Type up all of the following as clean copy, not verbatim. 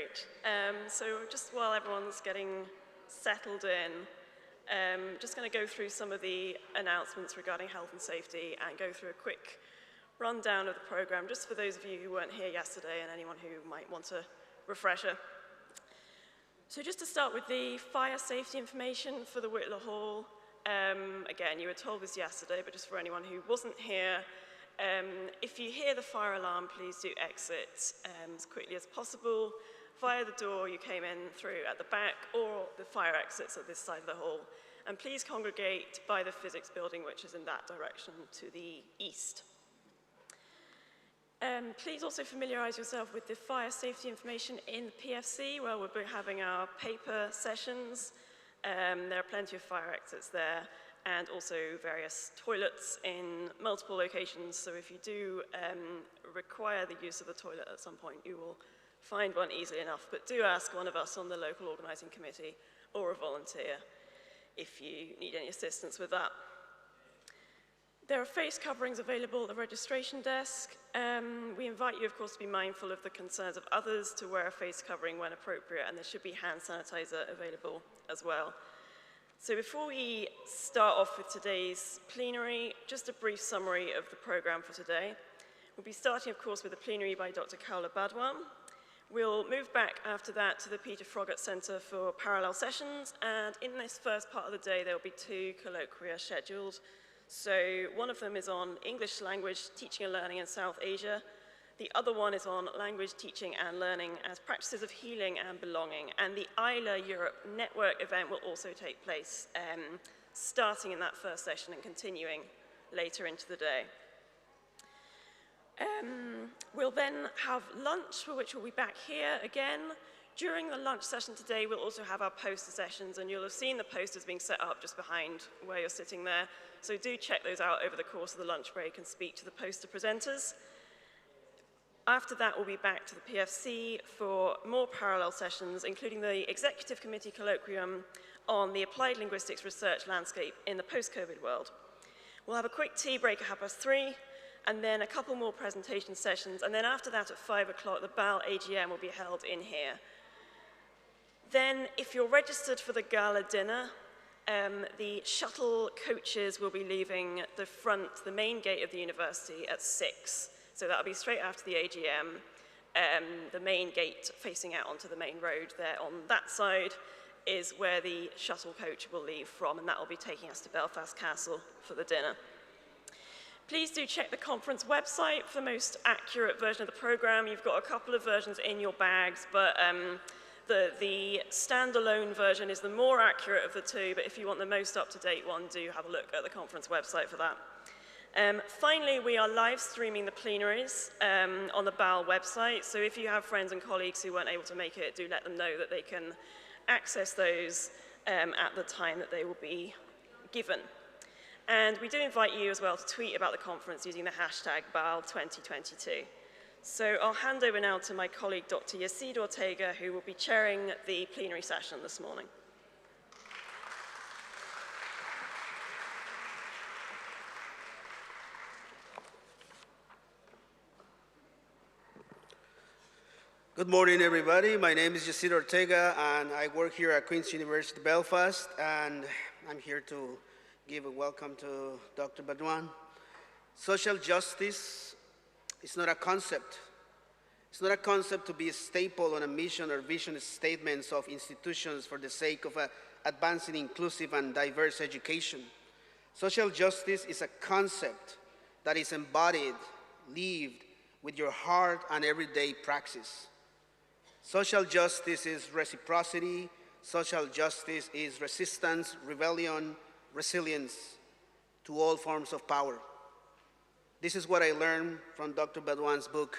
Great. So just while everyone's getting settled in, just going to go through some of the announcements regarding health and safety and go through a quick rundown of the program, just for those of you who weren't here yesterday and anyone who might want a refresher. So just to start with the fire safety information for the Whitler Hall. Again, you were told this yesterday, but just for anyone who wasn't here, if you hear the fire alarm, please do exit as quickly as possible via the door you came in through at the back or the fire exits at this side of the hall. And please congregate by the physics building, which is in that direction to the east. Please also familiarize yourself with the fire safety information in the PFC, where we'll be having our paper sessions. There are plenty of fire exits there, and also various toilets in multiple locations. So if you do require the use of the toilet at some point, you will find one easily enough. But do ask one of us on the local organizing committee or a volunteer if you need any assistance with that. There are face coverings available at the registration desk. We invite you, of course, to be mindful of the concerns of others, to wear a face covering when appropriate, and there should be hand sanitizer available as well. So before we start off with today's plenary, just a brief summary of the program for today. We'll be starting, of course, with a plenary by Dr. Khawla Badwan. We'll move back after that to the Peter Froggatt Centre for parallel sessions, and in this first part of the day, there will be 2 colloquia scheduled. So one of them is on English language teaching and learning in South Asia. The other one is on language teaching and learning as practices of healing and belonging. And the ILA Europe Network event will also take place, starting in that first session and continuing later into the day. We'll then have lunch, for which we'll be back here again. During the lunch session today, we'll also have our poster sessions, and you'll have seen the posters being set up just behind where you're sitting there. So do check those out over the course of the lunch break and speak to the poster presenters. After that, we'll be back to the PFC for more parallel sessions, including the Executive Committee Colloquium on the Applied Linguistics research landscape in the post-COVID world. We'll have a quick tea break at 3:30, and then a couple more presentation sessions, and then after that at 5 o'clock, the BAAL AGM will be held in here. Then, if you're registered for the gala dinner, the shuttle coaches will be leaving the main gate of the university at 6. So that'll be straight after the AGM. The main gate facing out onto the main road there on that side is where the shuttle coach will leave from, and that will be taking us to Belfast Castle for the dinner. Please do check the conference website for the most accurate version of the program. You've got a couple of versions in your bags, but the standalone version is the more accurate of the two, but if you want the most up-to-date one, do have a look at the conference website for that. Finally, we are live streaming the plenaries on the BAAL website, so if you have friends and colleagues who weren't able to make it, do let them know that they can access those at the time that they will be given. And we do invite you as well to tweet about the conference using the hashtag BAAL2022. So I'll hand over now to my colleague, Dr. Yacide Ortega, who will be chairing the plenary session this morning. Good morning, everybody. My name is Yacide Ortega, and I work here at Queen's University, Belfast, and I'm here to give a welcome to Dr. Badwan. Social justice is not a concept. It's not a concept to be a staple on a mission or vision statements of institutions for the sake of advancing inclusive and diverse education. Social justice is a concept that is embodied, lived with your heart and everyday praxis. Social justice is reciprocity. Social justice is resistance, rebellion, resilience to all forms of power. This is what I learned from Dr. Badwan's book.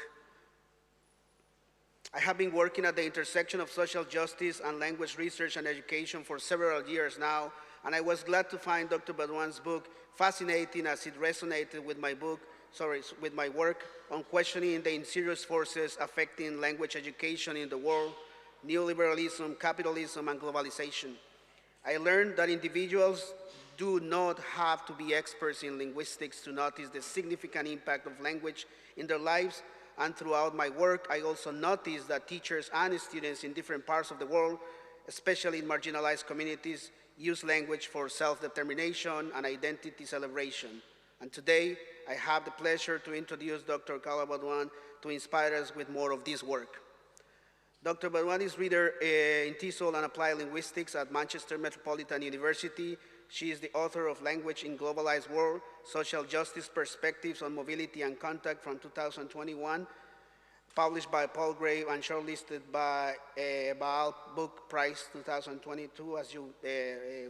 I have been working at the intersection of social justice and language research and education for several years now, and I was glad to find Dr. Badwan's book fascinating as it resonated with my work on questioning the insidious forces affecting language education in the world, neoliberalism, capitalism, and globalization. I learned that individuals do not have to be experts in linguistics to notice the significant impact of language in their lives, and throughout my work, I also noticed that teachers and students in different parts of the world, especially in marginalized communities, use language for self-determination and identity celebration. And today, I have the pleasure to introduce Dr. Khawla Badwan to inspire us with more of this work. Dr. Badwan is reader in TESOL and Applied Linguistics at Manchester Metropolitan University. She is the author of Language in Globalized World, Social Justice Perspectives on Mobility and Contact from 2021, published by Paul Gray and shortlisted by BAAL Book Prize 2022, as you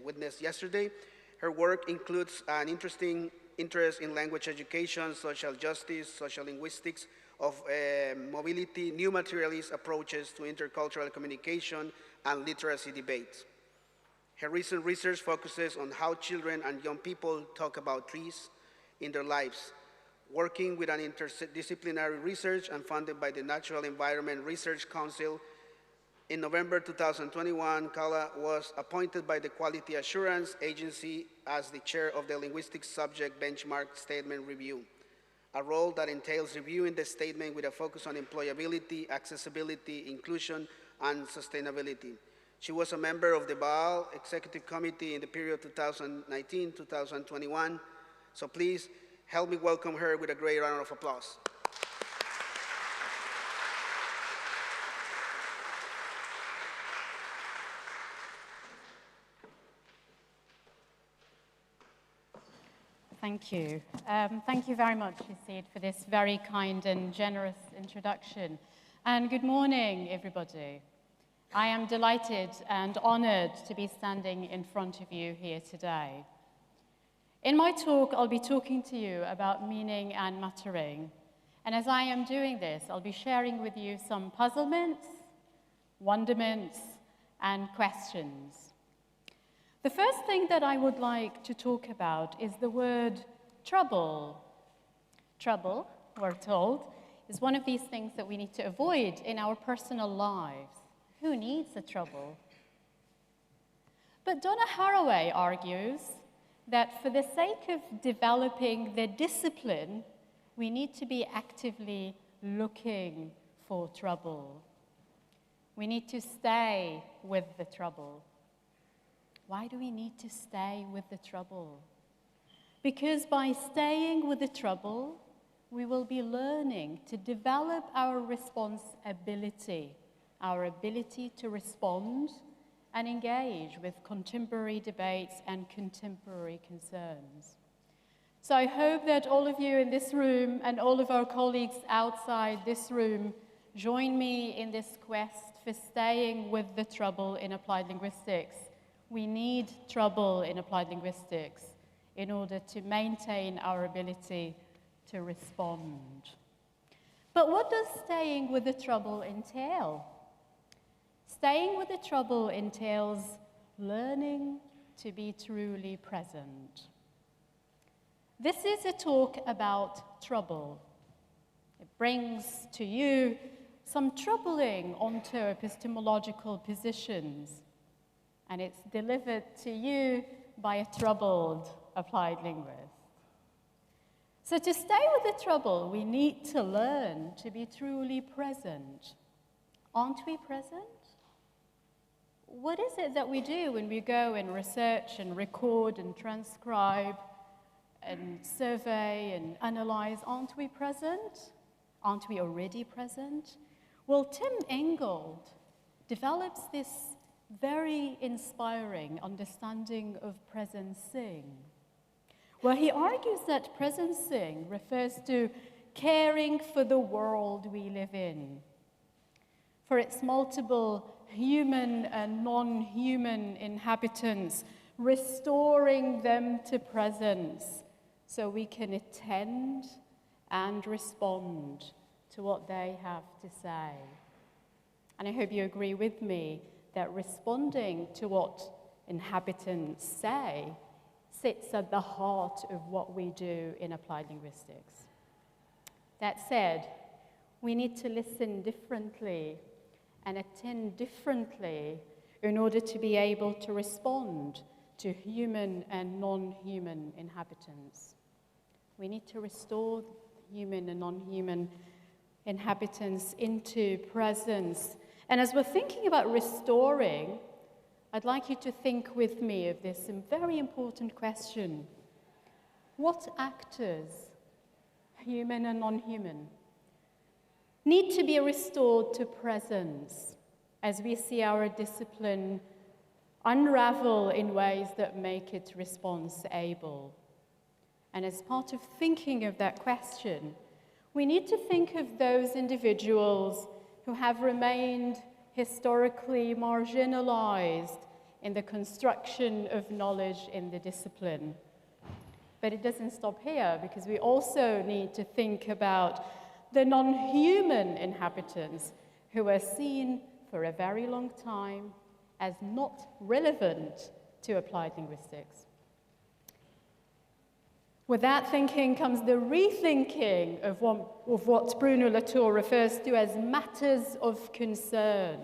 witnessed yesterday. Her work includes an interesting interest in language education, social justice, social linguistics of mobility, new materialist approaches to intercultural communication, and literacy debates. Her recent research focuses on how children and young people talk about trees in their lives, working with an interdisciplinary research and funded by the Natural Environment Research Council. In November 2021, Khawla was appointed by the Quality Assurance Agency as the chair of the Linguistics Subject Benchmark Statement Review, a role that entails reviewing the statement with a focus on employability, accessibility, inclusion, and sustainability. She was a member of the BAAL Executive Committee in the period 2019-2021. So please help me welcome her with a great round of applause. Thank you. Thank you very much, Yasid, for this very kind and generous introduction. And good morning, everybody. I am delighted and honored to be standing in front of you here today. In my talk, I'll be talking to you about meaning and mattering. And as I am doing this, I'll be sharing with you some puzzlements, wonderments, and questions. The first thing that I would like to talk about is the word trouble. Trouble, we're told, is one of these things that we need to avoid in our personal lives. Who needs the trouble? But Donna Haraway argues that for the sake of developing the discipline, we need to be actively looking for trouble. We need to stay with the trouble. Why do we need to stay with the trouble? Because by staying with the trouble, we will be learning to develop our response ability, our ability to respond and engage with contemporary debates and contemporary concerns. So I hope that all of you in this room and all of our colleagues outside this room join me in this quest for staying with the trouble in applied linguistics. We need trouble in applied linguistics in order to maintain our ability to respond. But what does staying with the trouble entail? Staying with the trouble entails learning to be truly present. This is a talk about trouble. It brings to you some troubling onto epistemological positions, and it's delivered to you by a troubled applied linguist. So to stay with the trouble, we need to learn to be truly present. Aren't we present? What is it that we do when we go and research and record and transcribe and survey and analyze? Aren't we present? Aren't we already present? Well, Tim Ingold develops this very inspiring understanding of presencing, where he argues that presencing refers to caring for the world we live in, for its multiple human and non-human inhabitants, restoring them to presence so we can attend and respond to what they have to say. And I hope you agree with me that responding to what inhabitants say sits at the heart of what we do in applied linguistics. That said, we need to listen differently and attend differently in order to be able to respond to human and non-human inhabitants. We need to restore human and non-human inhabitants into presence. And as we're thinking about restoring, I'd like you to think with me of this very important question. What actors, human and non-human, need to be restored to presence as we see our discipline unravel in ways that make it response-able? And as part of thinking of that question, we need to think of those individuals who have remained historically marginalized in the construction of knowledge in the discipline. But it doesn't stop here, because we also need to think about the non-human inhabitants who are seen for a very long time as not relevant to applied linguistics. With that thinking comes the rethinking of what Bruno Latour refers to as matters of concern.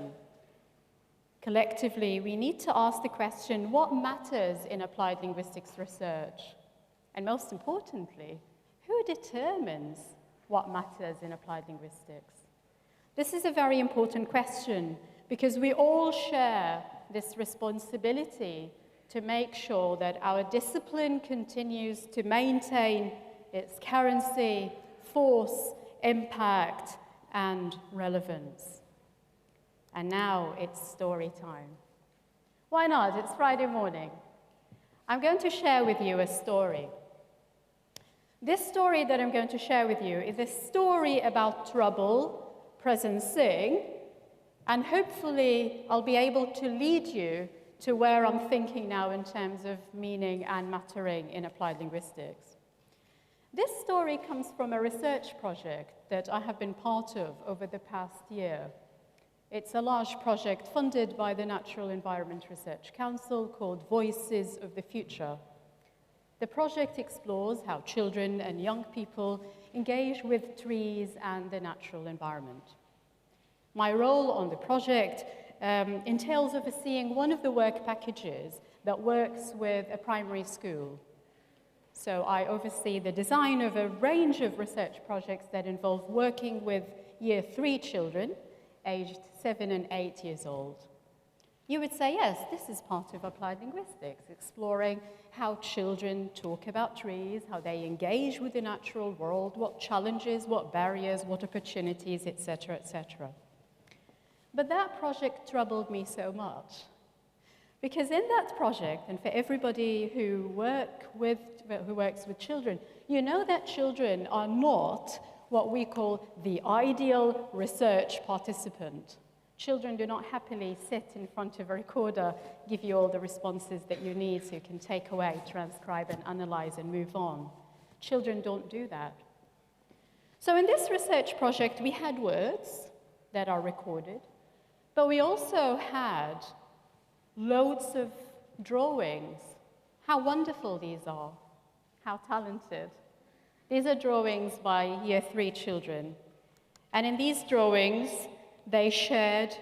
Collectively, we need to ask the question, what matters in applied linguistics research? And most importantly, who determines what matters in applied linguistics? This is a very important question because we all share this responsibility to make sure that our discipline continues to maintain its currency, force, impact, and relevance. And now it's story time. Why not? It's Friday morning. I'm going to share with you a story. This story that I'm going to share with you is a story about trouble, presencing, and hopefully I'll be able to lead you to where I'm thinking now in terms of meaning and mattering in applied linguistics. This story comes from a research project that I have been part of over the past year. It's a large project funded by the Natural Environment Research Council called Voices of the Future. The project explores how children and young people engage with trees and the natural environment. My role on the project entails overseeing one of the work packages that works with a primary school. So I oversee the design of a range of research projects that involve working with Year 3 children, aged 7 and 8 years old. You would say, yes, this is part of applied linguistics, exploring how children talk about trees, how they engage with the natural world, what challenges, what barriers, what opportunities, etc., etc. But that project troubled me so much, because in that project, and for everybody who works with children, you know that children are not what we call the ideal research participant. Children do not happily sit in front of a recorder, give you all the responses that you need so you can take away, transcribe, and analyze and move on. Children don't do that. So in this research project, we had words that are recorded, but we also had loads of drawings. How wonderful these are. How talented. These are drawings by Year 3 children. And in these drawings, they shared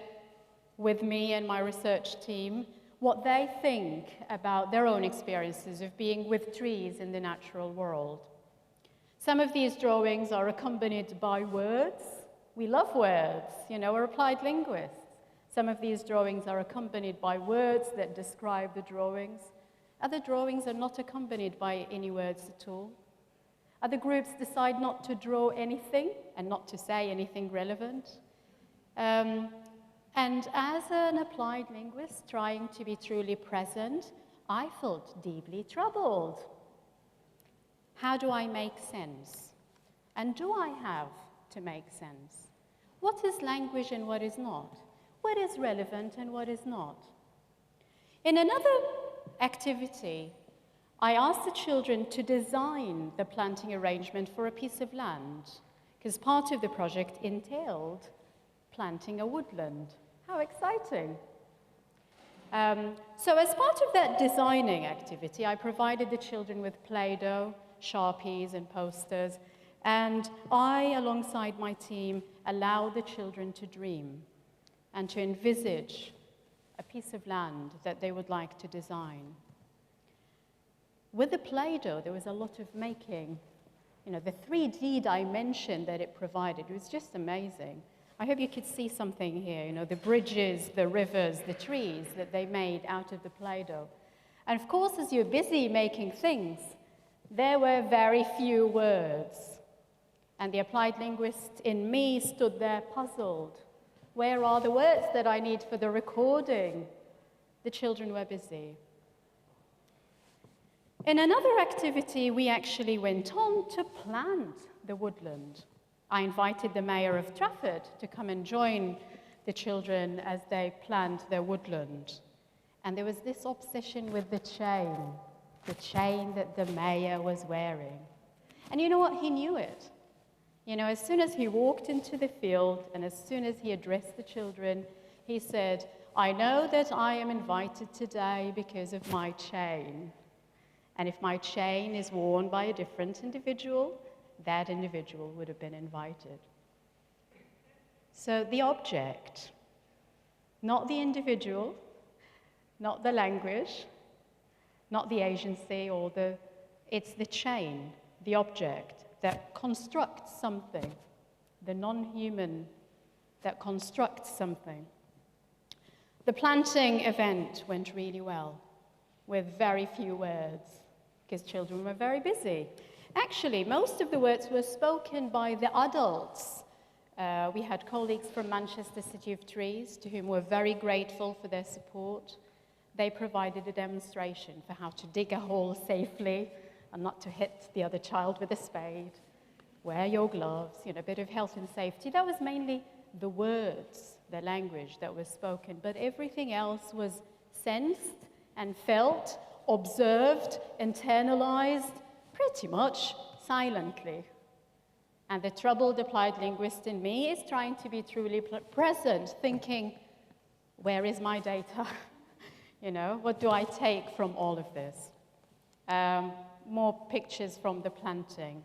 with me and my research team what they think about their own experiences of being with trees in the natural world. Some of these drawings are accompanied by words. We love words, you know, we're applied linguists. Some of these drawings are accompanied by words that describe the drawings. Other drawings are not accompanied by any words at all. Other groups decide not to draw anything and not to say anything relevant. And as an applied linguist trying to be truly present, I felt deeply troubled. How do I make sense? And do I have to make sense? What is language and what is not? What is relevant and what is not? In another activity, I asked the children to design the planting arrangement for a piece of land, because part of the project entailed planting a woodland. How exciting. So as part of that designing activity, I provided the children with Play-Doh, Sharpies, and posters, and I, alongside my team, allowed the children to dream and to envisage a piece of land that they would like to design. With the Play-Doh, there was a lot of making. You know, the 3D dimension that it provided was just amazing. I hope you could see something here, you know, the bridges, the rivers, the trees that they made out of the Play-Doh. And of course, as you're busy making things, there were very few words. And the applied linguist in me stood there puzzled. Where are the words that I need for the recording? The children were busy. In another activity, we actually went on to plant the woodland. I invited the mayor of Trafford to come and join the children as they plant their woodland. And there was this obsession with the chain that the mayor was wearing. And you know what? He knew it. You know, as soon as he walked into the field and as soon as he addressed the children, he said, I know that I am invited today because of my chain. And if my chain is worn by a different individual, that individual would have been invited. So the object, not the individual, not the language, not the agency it's the chain, the object that constructs something, the non-human that constructs something. The planting event went really well with very few words because children were very busy. Actually, most of the words were spoken by the adults. We had colleagues from Manchester City of Trees to whom we're very grateful for their support. They provided a demonstration for how to dig a hole safely and not to hit the other child with a spade. Wear your gloves, you know, a bit of health and safety. That was mainly the words, the language that was spoken, but everything else was sensed and felt, observed, internalized, pretty much silently. And the troubled applied linguist in me is trying to be truly present, thinking, where is my data? You know, what do I take from all of this? More pictures from the planting.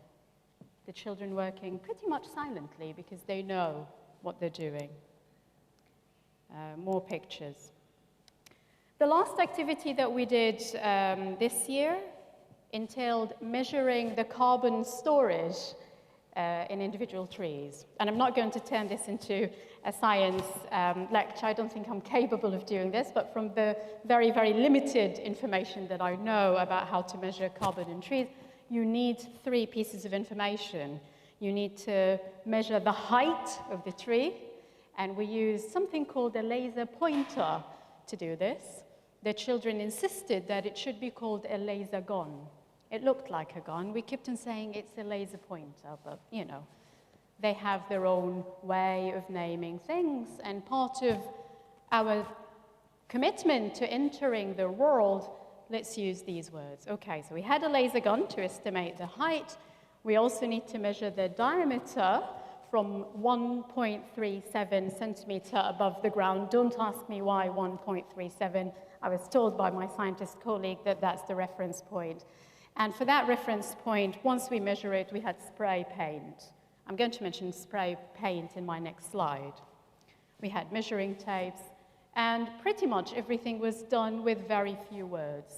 The children working pretty much silently because they know what they're doing. More pictures. The last activity that we did this year entailed measuring the carbon storage in individual trees. And I'm not going to turn this into a science lecture. I don't think I'm capable of doing this, but from the very, very limited information that I know about how to measure carbon in trees, you need 3 pieces of information. You need to measure the height of the tree, and we use something called a laser pointer to do this. The children insisted that it should be called a laser gun. It looked like a gun. We kept on saying it's a laser pointer, but, you know, they have their own way of naming things, and part of our commitment to entering the world, let's use these words. Okay, so we had a laser gun to estimate the height. We also need to measure the diameter from 1.37 centimeter above the ground. Don't ask me why 1.37. I was told by my scientist colleague that that's the reference point. And for that reference point, once we measure it, we had spray paint. I'm going to mention spray paint in my next slide. We had measuring tapes, and pretty much everything was done with very few words.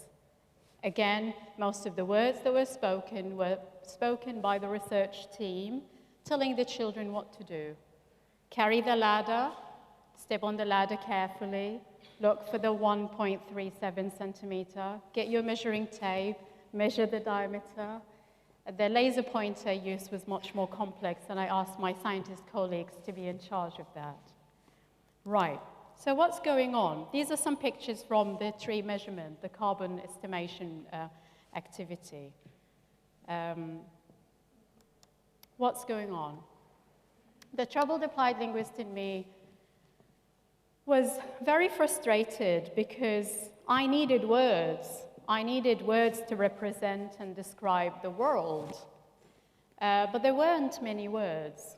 Again, most of the words that were spoken by the research team, telling the children what to do. Carry the ladder, step on the ladder carefully, look for the 1.37 centimeter, get your measuring tape, measure the diameter. The laser pointer use was much more complex, and I asked my scientist colleagues to be in charge of that. Right, so what's going on? These are some pictures from the tree measurement, the carbon estimation activity. What's going on? The troubled applied linguist in me was very frustrated because I needed words. I needed words to represent and describe the world. But there weren't many words.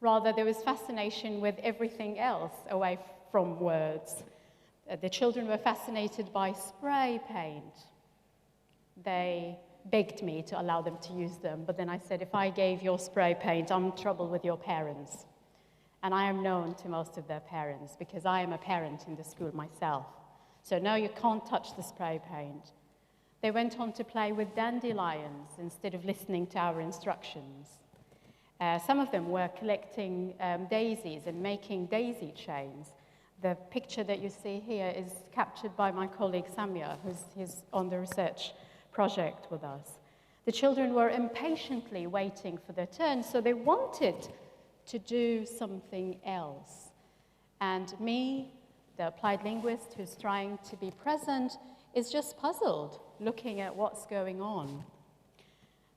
Rather, there was fascination with everything else away from words. The children were fascinated by spray paint. They begged me to allow them to use them, but then I said, if I gave your spray paint, I'm in trouble with your parents. And I am known to most of their parents because I am a parent in the school myself. So no, you can't touch the spray paint. They went on to play with dandelions instead of listening to our instructions. Some of them were collecting daisies and making daisy chains. The picture that you see here is captured by my colleague Samia, who's on the research project with us. The children were impatiently waiting for their turn, so they wanted to do something else. And me, the applied linguist who's trying to be present, is just puzzled, looking at what's going on.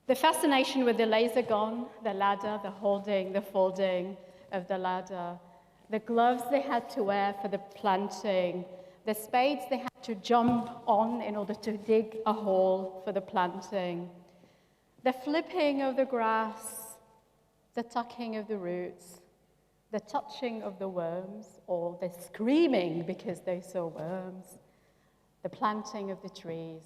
The fascination with the laser gun, the ladder, the holding, the folding of the ladder, the gloves they had to wear for the planting, the spades they had to jump on in order to dig a hole for the planting, the flipping of the grass, the tucking of the roots, the touching of the worms, or the screaming because they saw worms, the planting of the trees,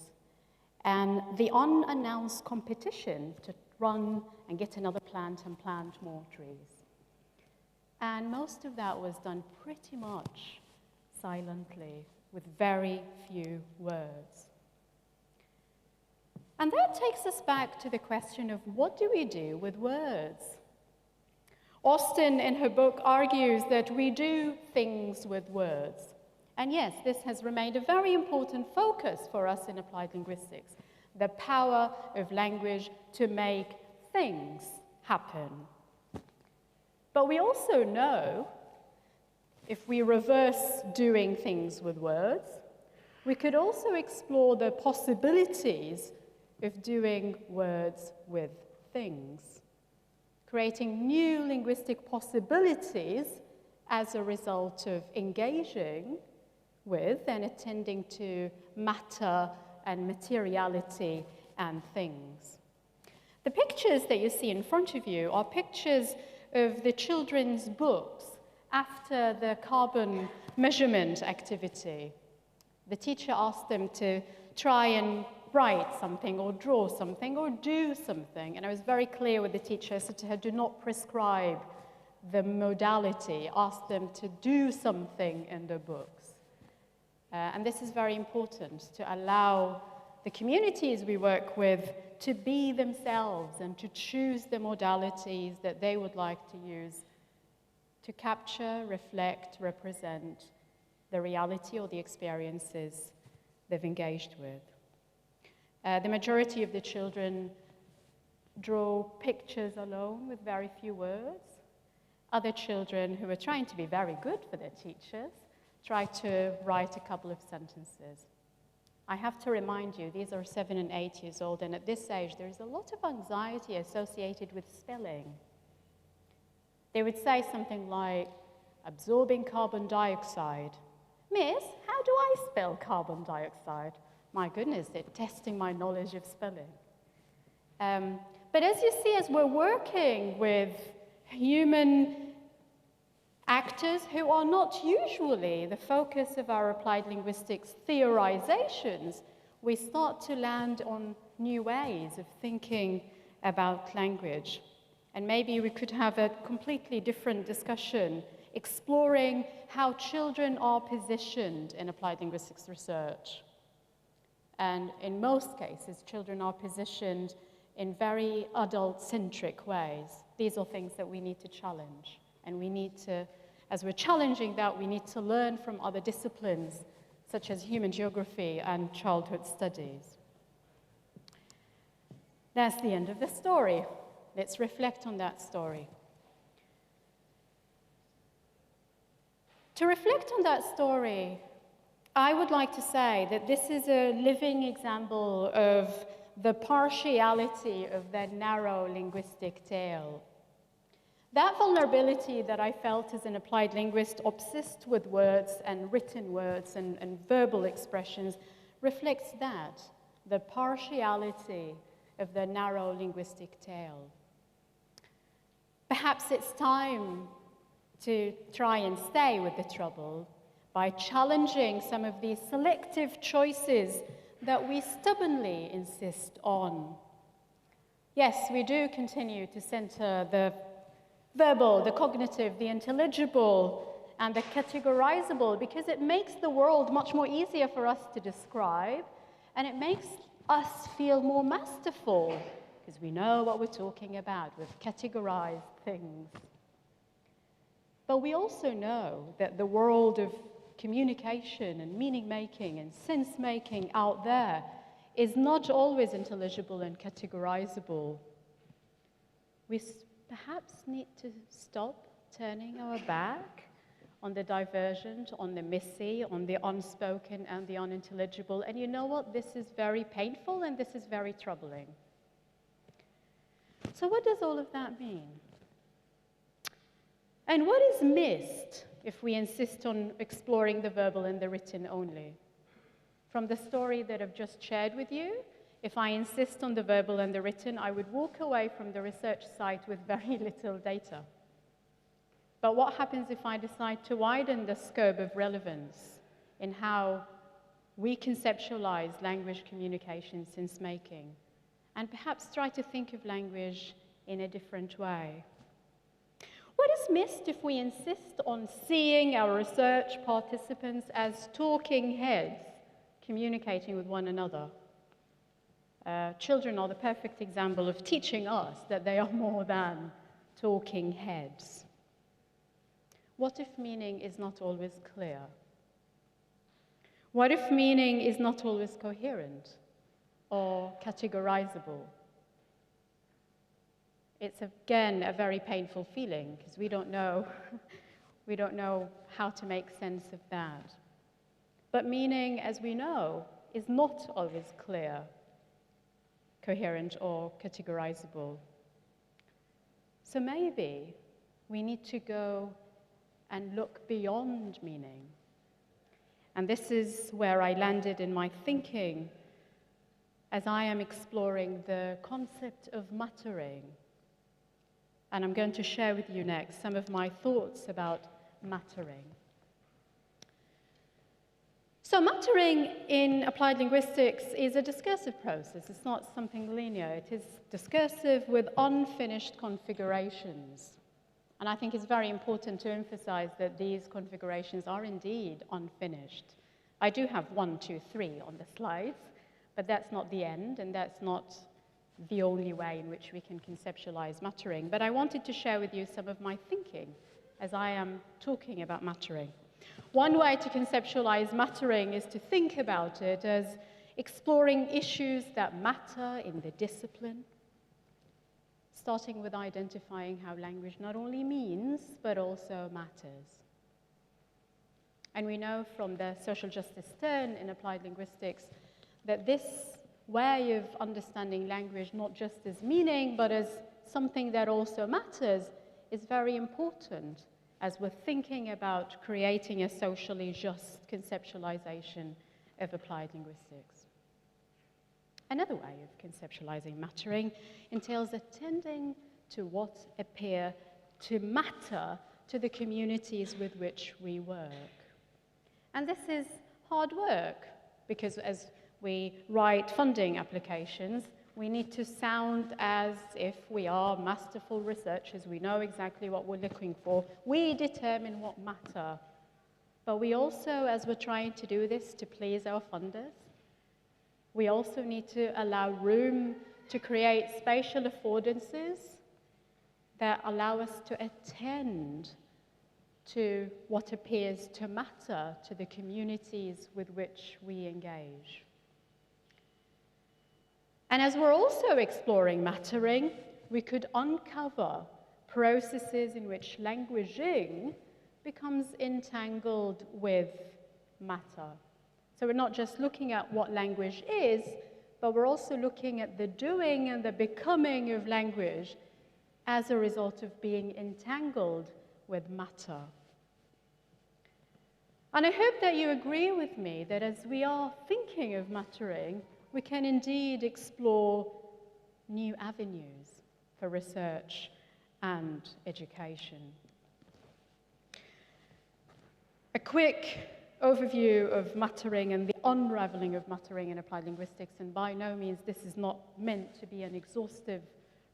and the unannounced competition to run and get another plant and plant more trees. And most of that was done pretty much silently, with very few words. And that takes us back to the question of what do we do with words? Austen, in her book, argues that we do things with words. And yes, this has remained a very important focus for us in applied linguistics, the power of language to make things happen. But we also know, if we reverse doing things with words, we could also explore the possibilities of doing words with things, creating new linguistic possibilities as a result of engaging with and attending to matter and materiality and things. The pictures that you see in front of you are pictures of the children's books after the carbon measurement activity. The teacher asked them to try and write something or draw something or do something. And I was very clear with the teacher. I said to her, do not prescribe the modality. Ask them to do something in the books. And this is very important, to allow the communities we work with to be themselves and to choose the modalities that they would like to use to capture, reflect, represent the reality or the experiences they've engaged with. The majority of the children draw pictures alone with very few words. Other children who are trying to be very good for their teachers try to write a couple of sentences. I have to remind you, these are 7 and 8 years old, and at this age there is a lot of anxiety associated with spelling. They would say something like, absorbing carbon dioxide. Miss, how do I spell carbon dioxide? My goodness, they're testing my knowledge of spelling. But as you see, as we're working with human actors who are not usually the focus of our applied linguistics theorizations, we start to land on new ways of thinking about language. And maybe we could have a completely different discussion exploring how children are positioned in applied linguistics research. And in most cases, children are positioned in very adult-centric ways. These are things that we need to challenge. And we need to, as we're challenging that, we need to learn from other disciplines, such as human geography and childhood studies. That's the end of the story. Let's reflect on that story. To reflect on that story, I would like to say that this is a living example of the partiality of that narrow linguistic tale. That vulnerability that I felt as an applied linguist obsessed with words and written words and verbal expressions reflects that, the partiality of the narrow linguistic tale. Perhaps it's time to try and stay with the trouble by challenging some of these selective choices that we stubbornly insist on. Yes, we do continue to center the verbal, the cognitive, the intelligible, and the categorizable because it makes the world much more easier for us to describe, and it makes us feel more masterful because we know what we're talking about. We've categorized things. But we also know that the world of communication and meaning-making and sense-making out there is not always intelligible and categorizable. We perhaps need to stop turning our back on the divergent, on the messy, on the unspoken and the unintelligible. And you know what? This is very painful and this is very troubling. So what does all of that mean? And what is missed if we insist on exploring the verbal and the written only? From the story that I've just shared with you, if I insist on the verbal and the written, I would walk away from the research site with very little data. But what happens if I decide to widen the scope of relevance in how we conceptualize language communication sense making, and perhaps try to think of language in a different way? What is missed if we insist on seeing our research participants as talking heads communicating with one another? Children are the perfect example of teaching us that they are more than talking heads. What if meaning is not always clear? What if meaning is not always coherent or categorizable? It's again a very painful feeling because we don't know how to make sense of that. But meaning, as we know, is not always clear, coherent, or categorizable. So maybe we need to go and look beyond meaning. And this is where I landed in my thinking as I am exploring the concept of muttering. And I'm going to share with you next some of my thoughts about muttering. So muttering in applied linguistics is a discursive process. It's not something linear. It is discursive with unfinished configurations. And I think it's very important to emphasize that these configurations are indeed unfinished. I do have 1, 2, 3 on the slides, but that's not the end, and that's not the only way in which we can conceptualize muttering. But I wanted to share with you some of my thinking as I am talking about muttering. One way to conceptualize muttering is to think about it as exploring issues that matter in the discipline, starting with identifying how language not only means, but also matters. And we know from the social justice turn in applied linguistics that this way of understanding language, not just as meaning, but as something that also matters, is very important as we're thinking about creating a socially just conceptualization of applied linguistics. Another way of conceptualizing muttering entails attending to what appear to matter to the communities with which we work. And this is hard work, because as we write funding applications, we need to sound as if we are masterful researchers. We know exactly what we're looking for. We determine what matter. But we also, as we're trying to do this to please our funders, we also need to allow room to create spatial affordances that allow us to attend to what appears to matter to the communities with which we engage. And as we're also exploring mattering, we could uncover processes in which languaging becomes entangled with matter. So we're not just looking at what language is, but we're also looking at the doing and the becoming of language as a result of being entangled with matter. And I hope that you agree with me that as we are thinking of muttering, we can indeed explore new avenues for research and education. A quick overview of muttering and the unraveling of muttering in applied linguistics, and by no means this is not meant to be an exhaustive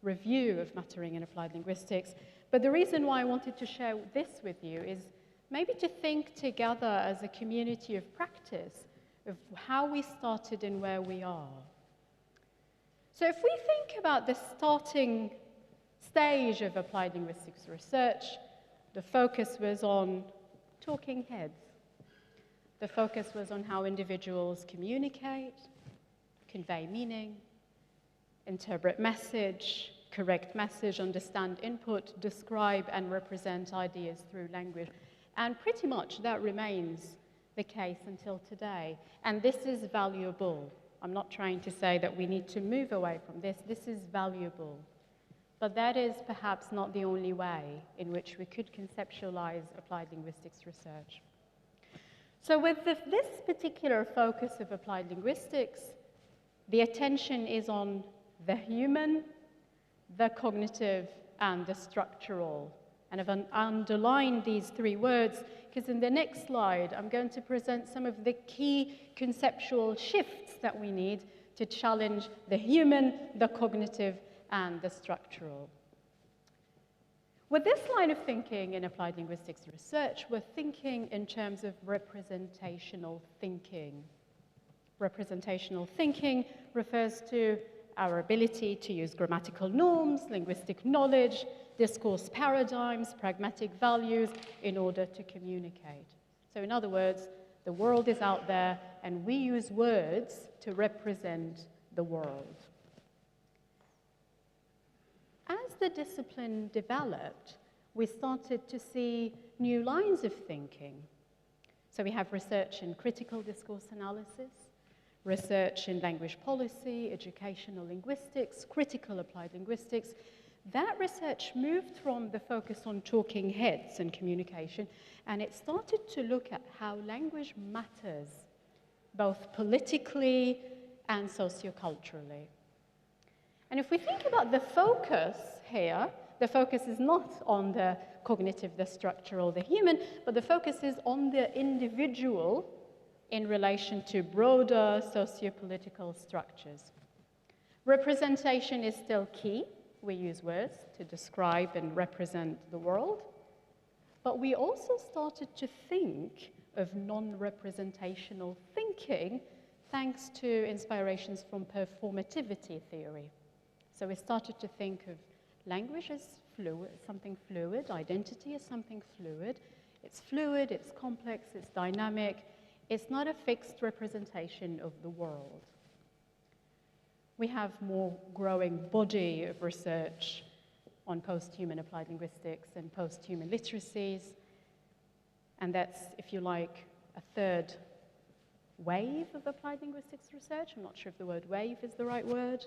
review of muttering in applied linguistics, but the reason why I wanted to share this with you is maybe to think together as a community of practice of how we started and where we are. So if we think about the starting stage of applied linguistics research, the focus was on talking heads. The focus was on how individuals communicate, convey meaning, interpret message, correct message, understand input, describe and represent ideas through language. And pretty much that remains the case until today. And this is valuable. I'm not trying to say that we need to move away from this. This is valuable. But that is perhaps not the only way in which we could conceptualize applied linguistics research. So with this particular focus of applied linguistics, the attention is on the human, the cognitive, and the structural. And I've underlined these three words because in the next slide, I'm going to present some of the key conceptual shifts that we need to challenge the human, the cognitive, and the structural. With this line of thinking in applied linguistics research, we're thinking in terms of representational thinking. Representational thinking refers to our ability to use grammatical norms, linguistic knowledge, discourse paradigms, pragmatic values in order to communicate. So in other words, the world is out there and we use words to represent the world. As the discipline developed, we started to see new lines of thinking. So we have research in critical discourse analysis, research in language policy, educational linguistics, critical applied linguistics. That research moved from the focus on talking heads and communication, and it started to look at how language matters, both politically and socioculturally. And if we think about the focus here, the focus is not on the cognitive, the structural, the human, but the focus is on the individual in relation to broader sociopolitical structures. Representation is still key. We use words to describe and represent the world. But we also started to think of non-representational thinking thanks to inspirations from performativity theory. So we started to think of language as fluid, something fluid, identity as something fluid. It's fluid, it's complex, it's dynamic. It's not a fixed representation of the world. We have more growing body of research on post-human applied linguistics and post-human literacies. And that's, if you like, a third wave of applied linguistics research. I'm not sure if the word wave is the right word.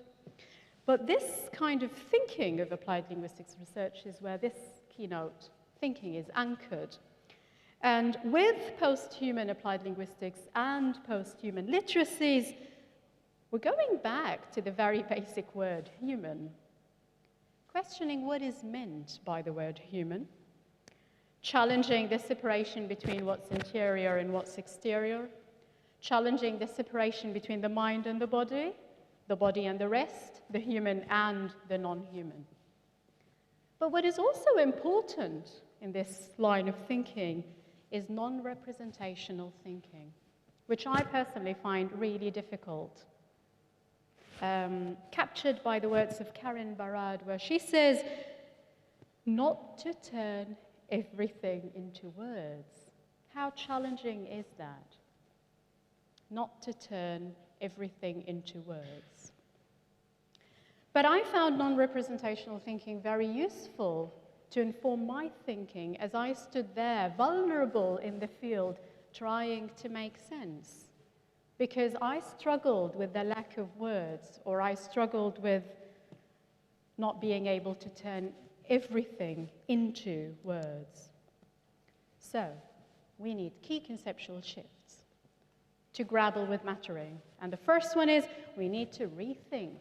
But this kind of thinking of applied linguistics research is where this keynote thinking is anchored. And with post-human applied linguistics and post-human literacies, we're going back to the very basic word human, questioning what is meant by the word human, challenging the separation between what's interior and what's exterior, challenging the separation between the mind and the body and the rest, the human and the non-human. But what is also important in this line of thinking is non-representational thinking, which I personally find really difficult. Captured by the words of Karen Barad, where she says, not to turn everything into words. How challenging is that? Not to turn everything into words. But I found non-representational thinking very useful to inform my thinking as I stood there, vulnerable in the field, trying to make sense. Because I struggled with the lack of words, or I struggled with not being able to turn everything into words. So, we need key conceptual shifts to grapple with mattering. And the first one is we need to rethink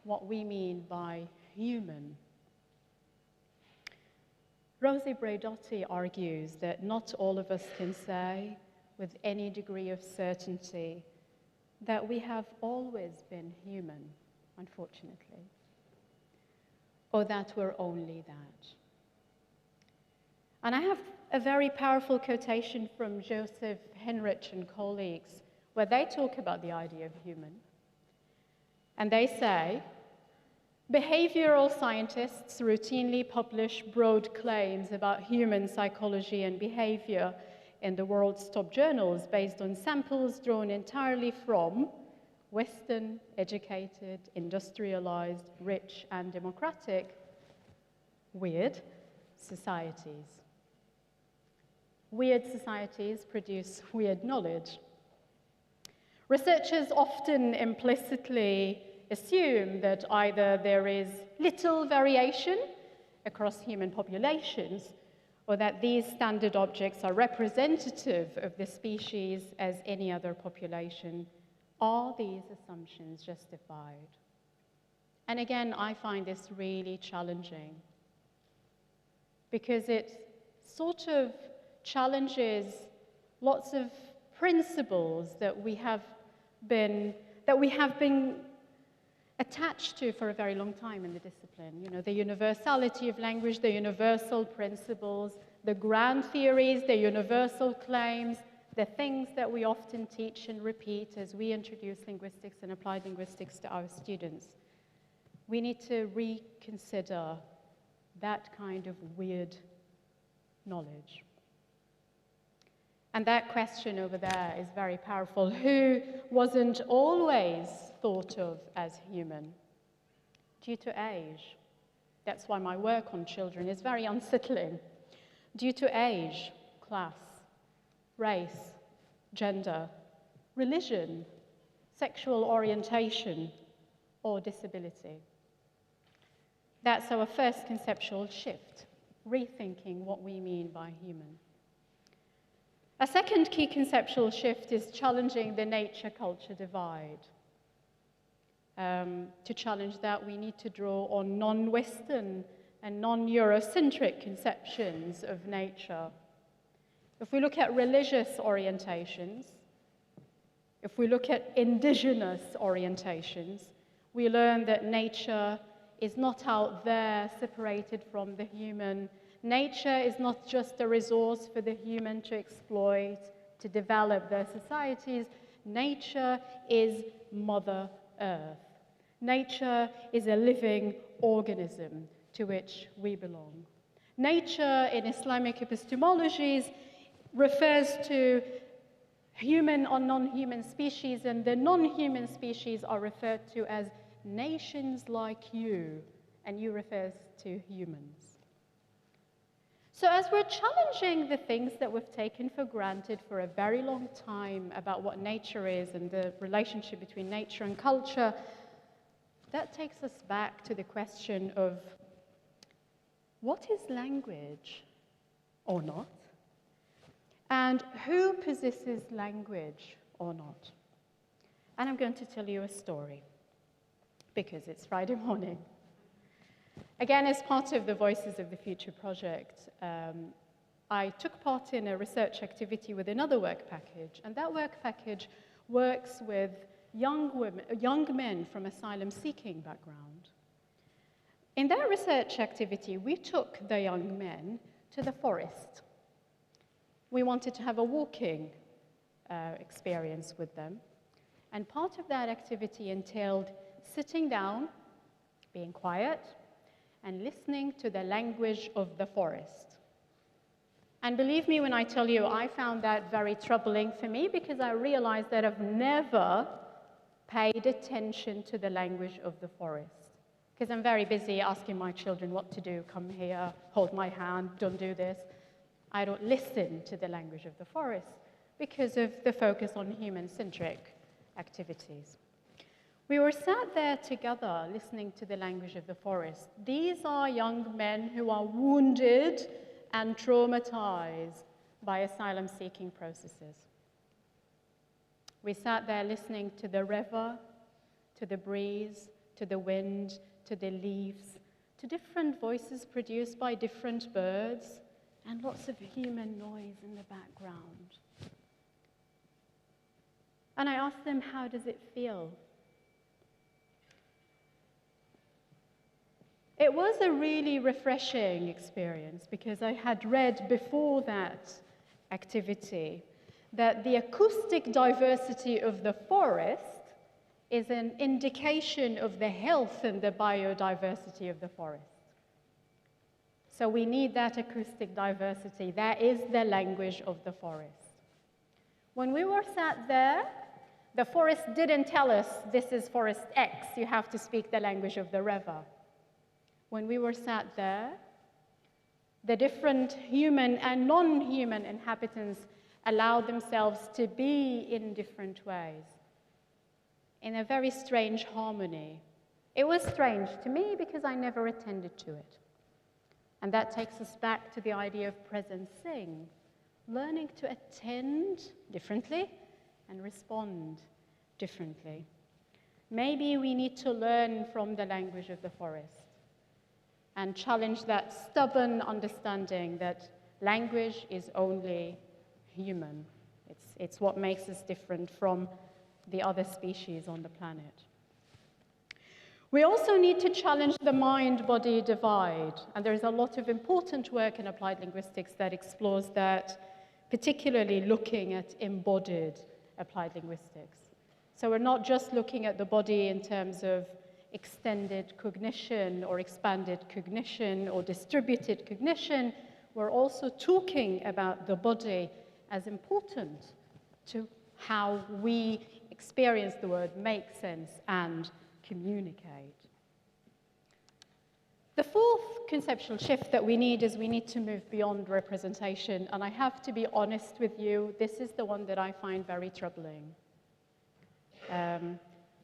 what we mean by human. Rosie Braidotti argues that not all of us can say with any degree of certainty that we have always been human, unfortunately, or that we're only that. And I have a very powerful quotation from Joseph Henrich and colleagues where they talk about the idea of human. And they say, Behavioral scientists routinely publish broad claims about human psychology and behavior in the world's top journals based on samples drawn entirely from Western, educated, industrialized, rich, and democratic, weird societies. Weird societies produce weird knowledge. Researchers often implicitly assume that either there is little variation across human populations, or that these standard objects are representative of the species as any other population. Are these assumptions justified? And again, I find this really challenging because it sort of challenges lots of principles that we have been attached to for a very long time in the discipline. You know, the universality of language, the universal principles, the grand theories, the universal claims, the things that we often teach and repeat as we introduce linguistics and applied linguistics to our students. We need to reconsider that kind of weird knowledge. And that question over there is very powerful. Who wasn't always thought of as human? Due to age. That's why my work on children is very unsettling. Due to age, class, race, gender, religion, sexual orientation, or disability. That's our first conceptual shift, rethinking what we mean by human. A second key conceptual shift is challenging the nature-culture divide. To challenge that, we need to draw on non-Western and non-Eurocentric conceptions of nature. If we look at religious orientations, if we look at indigenous orientations, we learn that nature is not out there separated from the human. Nature is not just a resource for the human to exploit, to develop their societies. Nature is Mother Earth. Nature is a living organism to which we belong. Nature in Islamic epistemologies refers to human or non-human species, and the non-human species are referred to as nations like you, and you refers to humans. So as we're challenging the things that we've taken for granted for a very long time about what nature is and the relationship between nature and culture, that takes us back to the question of what is language or not? And who possesses language or not? And I'm going to tell you a story because it's Friday morning. Again, as part of the Voices of the Future project, I took part in a research activity with another work package, and that work package works with young men from asylum-seeking background. In that research activity, we took the young men to the forest. We wanted to have a walking experience with them, and part of that activity entailed sitting down, being quiet, and listening to the language of the forest. And believe me when I tell you, I found that very troubling for me because I realized that I've never paid attention to the language of the forest. Because I'm very busy asking my children what to do, come here, hold my hand, don't do this. I don't listen to the language of the forest because of the focus on human-centric activities. We were sat there together listening to the language of the forest. These are young men who are wounded and traumatized by asylum-seeking processes. We sat there listening to the river, to the breeze, to the wind, to the leaves, to different voices produced by different birds, and lots of human noise in the background. And I asked them, how does it feel? It was a really refreshing experience because I had read before that activity that the acoustic diversity of the forest is an indication of the health and the biodiversity of the forest. So we need that acoustic diversity. That is the language of the forest. When we were sat there, the forest didn't tell us, this is forest X, you have to speak the language of the river. When we were sat there, the different human and non-human inhabitants allowed themselves to be in different ways, in a very strange harmony. It was strange to me because I never attended to it. And that takes us back to the idea of presencing, learning to attend differently and respond differently. Maybe we need to learn from the language of the forest and challenge that stubborn understanding that language is only human. It's what makes us different from the other species on the planet. We also need to challenge the mind-body divide, and there's a lot of important work in applied linguistics that explores that, particularly looking at embodied applied linguistics. So we're not just looking at the body in terms of extended cognition or expanded cognition or distributed cognition. We're also talking about the body as important to how we experience the word, make sense, and communicate. The fourth conceptual shift that we need is we need to move beyond representation, and I have to be honest with you, this is the one that I find very troubling.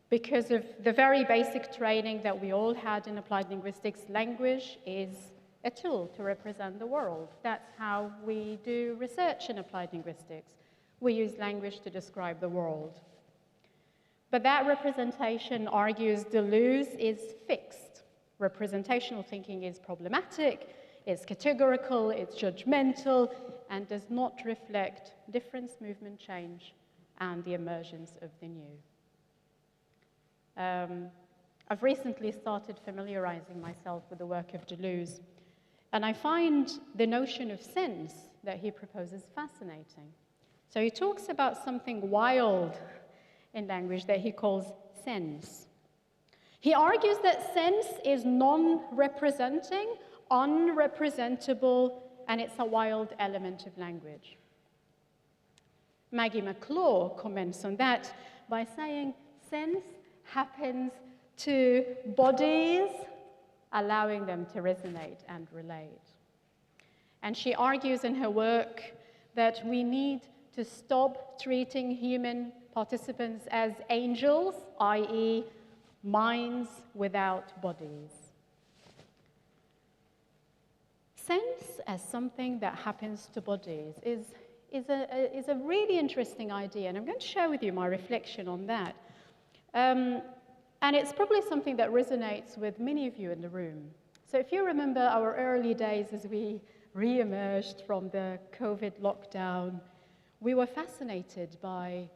Because of the very basic training that we all had in applied linguistics, language is a tool to represent the world. That's how we do research in applied linguistics. We use language to describe the world. But that representation, argues Deleuze, is fixed. Representational thinking is problematic, it's categorical, it's judgmental, and does not reflect difference, movement, change, and the emergence of the new. I've recently started familiarizing myself with the work of Deleuze, and I find the notion of sense that he proposes fascinating. So he talks about something wild in language that he calls sense. He argues that sense is non-representing, unrepresentable, and it's a wild element of language. Maggie McClure comments on that by saying sense happens to bodies, allowing them to resonate and relate. And she argues in her work that we need to stop treating human participants as angels, i.e., minds without bodies. Sense as something that happens to bodies is a really interesting idea, and I'm going to share with you my reflection on that. And it's probably something that resonates with many of you in the room. So if you remember our early days as we re-emerged from the COVID lockdown, we were fascinated by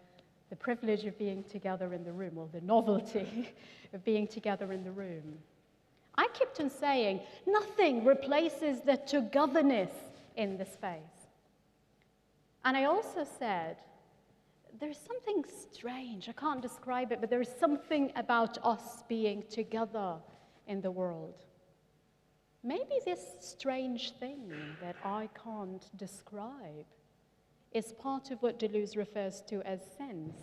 the privilege of being together in the room, or the novelty of being together in the room. I kept on saying, nothing replaces the togetherness in the space. And I also said, there's something strange, I can't describe it, but there's something about us being together in the world. Maybe this strange thing that I can't describe is part of what Deleuze refers to as sense,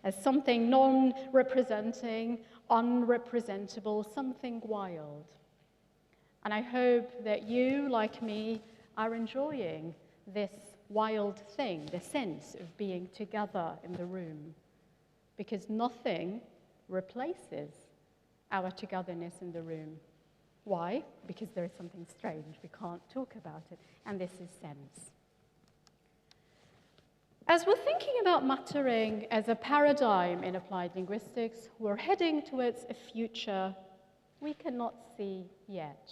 as something non-representing, unrepresentable, something wild. And I hope that you, like me, are enjoying this wild thing, the sense of being together in the room, because nothing replaces our togetherness in the room. Why? Because there is something strange, we can't talk about it, and this is sense. As we're thinking about mattering as a paradigm in applied linguistics, we're heading towards a future we cannot see yet.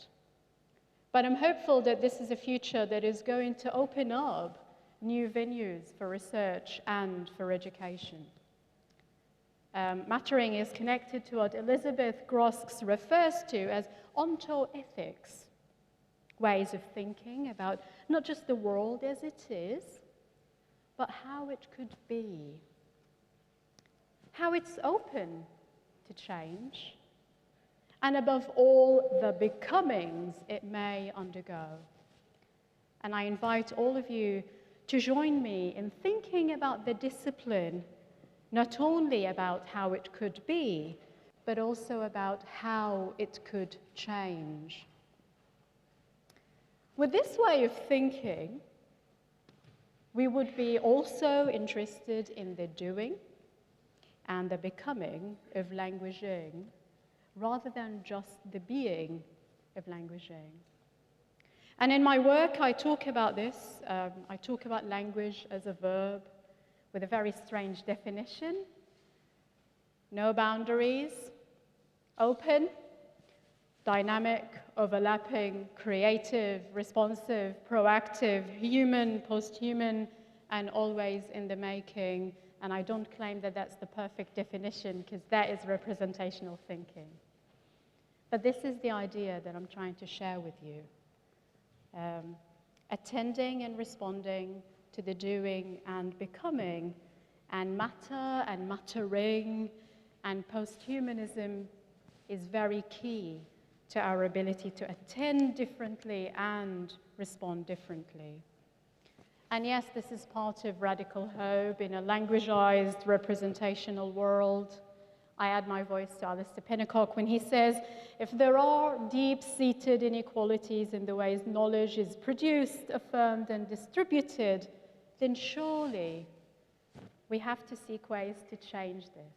But I'm hopeful that this is a future that is going to open up new venues for research and for education. Mattering is connected to what Elizabeth Groskes refers to as ontoethics, ways of thinking about not just the world as it is, but how it could be. how it's open to change, and above all, the becomings it may undergo. And I invite all of you to join me in thinking about the discipline, not only about how it could be, but also about how it could change. With this way of thinking, we would be also interested in the doing and the becoming of languaging, rather than just the being of languaging. And in my work, I talk about this. I talk about language as a verb with a very strange definition. No boundaries, open, dynamic, overlapping, creative, responsive, proactive, human, post-human, and always in the making. And I don't claim that that's the perfect definition, because that is representational thinking. But this is the idea that I'm trying to share with you. Attending and responding to the doing and becoming, and matter and mattering and post-humanism is very key to our ability to attend differently and respond differently. And yes, this is part of radical hope in a languageized representational world. I add my voice to Alistair Pennicock when he says, if there are deep-seated inequalities in the ways knowledge is produced, affirmed, and distributed, then surely we have to seek ways to change this.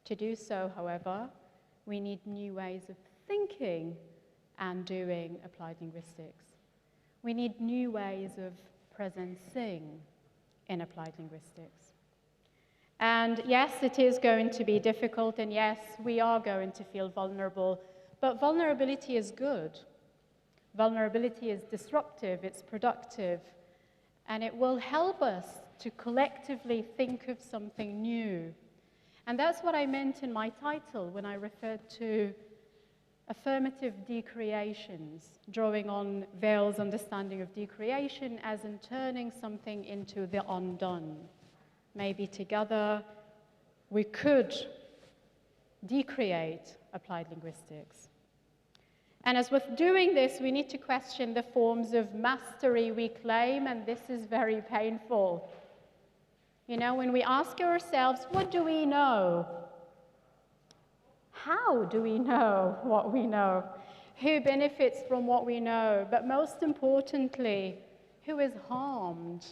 To do so, however, we need new ways of thinking and doing applied linguistics. We need new ways of presencing in applied linguistics. And yes, it is going to be difficult, and yes, we are going to feel vulnerable, but vulnerability is good. Vulnerability is disruptive, it's productive, and it will help us to collectively think of something new. And that's what I meant in my title when I referred to affirmative decreations, drawing on Vail's understanding of decreation as in turning something into the undone. Maybe together we could decreate applied linguistics. And as with doing this, we need to question the forms of mastery we claim, and this is very painful. You know, when we ask ourselves, what do we know? How do we know what we know? Who benefits from what we know? But most importantly, who is harmed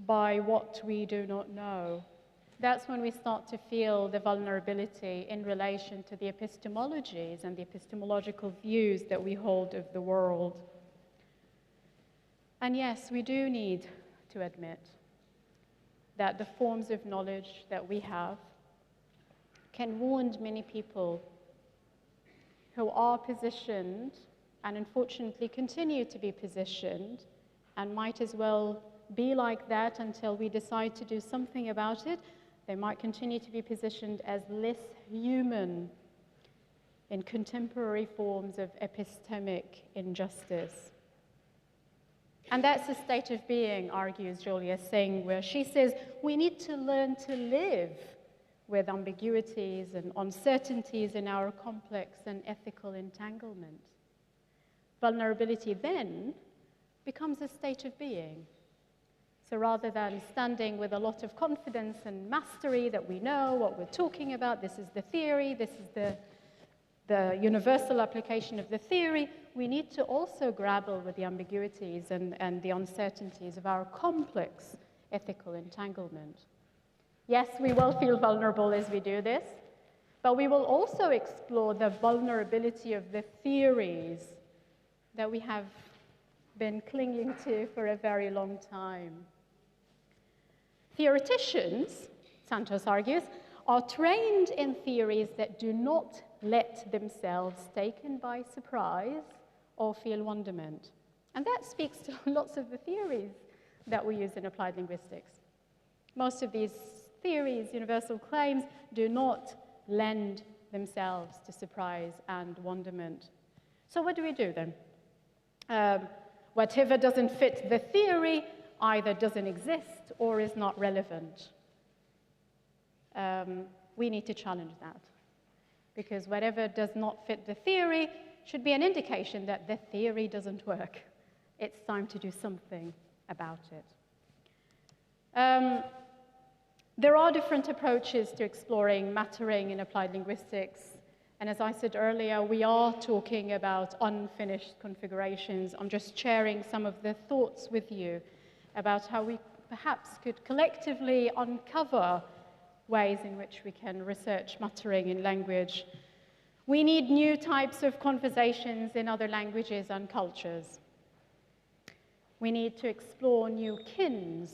by what we do not know? That's when we start to feel the vulnerability in relation to the epistemologies and the epistemological views that we hold of the world. And yes, we do need to admit that the forms of knowledge that we have can wound many people who are positioned, and unfortunately continue to be positioned, and might as well be like that until we decide to do something about it. They might continue to be positioned as less human in contemporary forms of epistemic injustice. And that's a state of being, argues Julia Singh, where she says we need to learn to live with ambiguities and uncertainties in our complex and ethical entanglement. Vulnerability then becomes a state of being. So rather than standing with a lot of confidence and mastery that we know what we're talking about, this is the theory, this is the universal application of the theory, we need to also grapple with the ambiguities and the uncertainties of our complex ethical entanglement. Yes, we will feel vulnerable as we do this, but we will also explore the vulnerability of the theories that we have been clinging to for a very long time. Theoreticians, Santos argues, are trained in theories that do not let themselves taken by surprise or feel wonderment. And that speaks to lots of the theories that we use in applied linguistics. Most of these theories, universal claims, do not lend themselves to surprise and wonderment. So what do we do then? Whatever doesn't fit the theory either doesn't exist or is not relevant. we need to challenge that. Because whatever does not fit the theory should be an indication that the theory doesn't work. It's time to do something about it. There are different approaches to exploring mattering in applied linguistics. And as I said earlier, we are talking about unfinished configurations. I'm just sharing some of the thoughts with you about how we perhaps could collectively uncover ways in which we can research mattering in language. We need new types of conversations in other languages and cultures. We need to explore new kins,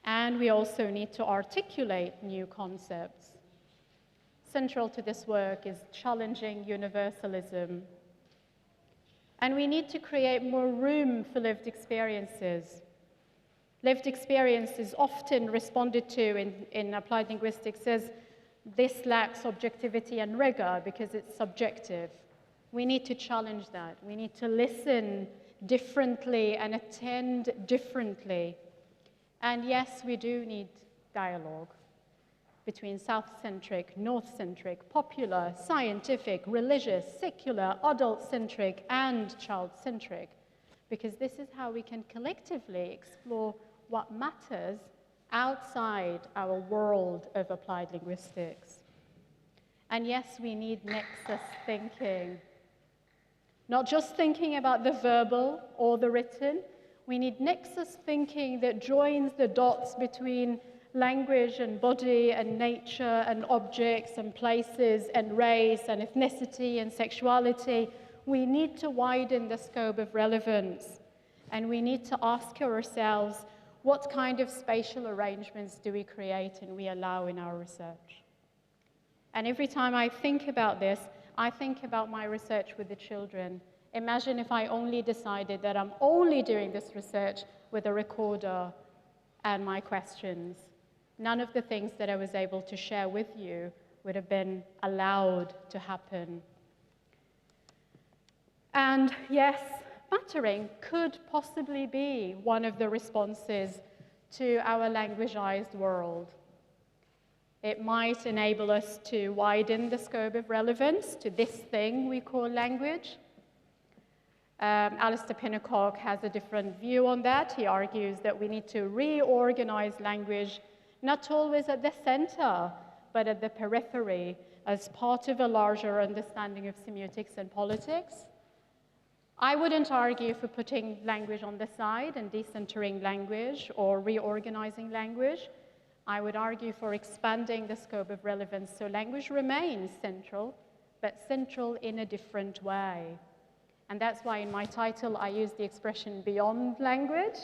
and we also need to articulate new concepts. Central to this work is challenging universalism. And we need to create more room for lived experiences. Lived experience is often responded to in applied linguistics as this lacks objectivity and rigor because it's subjective. We need to challenge that. We need to listen differently and attend differently. And yes, we do need dialogue between South-centric, North-centric, popular, scientific, religious, secular, adult-centric, and child-centric, because this is how we can collectively explore what matters outside our world of applied linguistics. And yes, we need nexus thinking. Not just thinking about the verbal or the written, we need nexus thinking that joins the dots between language and body and nature and objects and places and race and ethnicity and sexuality. We need to widen the scope of relevance, and we need to ask ourselves, what kind of spatial arrangements do we create and we allow in our research? And every time I think about this, I think about my research with the children. Imagine if I only decided that I'm only doing this research with a recorder and my questions. None of the things that I was able to share with you would have been allowed to happen. And yes, mattering could possibly be one of the responses to our languageized world. It might enable us to widen the scope of relevance to this thing we call language. Alistair Pinnacock has a different view on that. He argues that we need to reorganize language, not always at the center, but at the periphery, as part of a larger understanding of semiotics and politics. I wouldn't argue for putting language on the side and decentering language or reorganizing language. I would argue for expanding the scope of relevance so language remains central, but central in a different way. And that's why in my title I use the expression beyond language.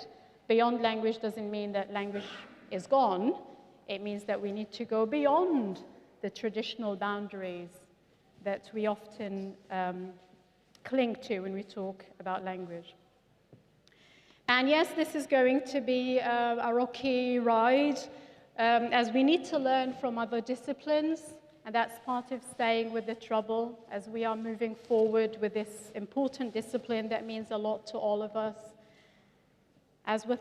Beyond language doesn't mean that language is gone. It means that we need to go beyond the traditional boundaries that we often cling to when we talk about language. And yes, this is going to be a rocky ride, as we need to learn from other disciplines, and that's part of staying with the trouble as we are moving forward with this important discipline that means a lot to all of us. As with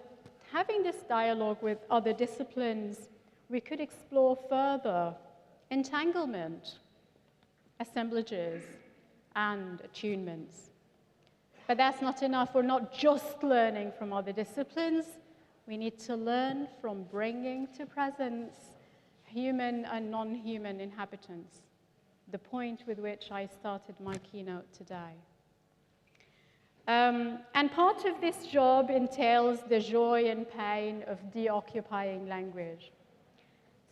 having this dialogue with other disciplines, we could explore further entanglement, assemblages, and attunements. But that's not enough. We're not just learning from other disciplines. We need to learn from bringing to presence human and non-human inhabitants, the point with which I started my keynote today. And part of this job entails the joy and pain of deoccupying language.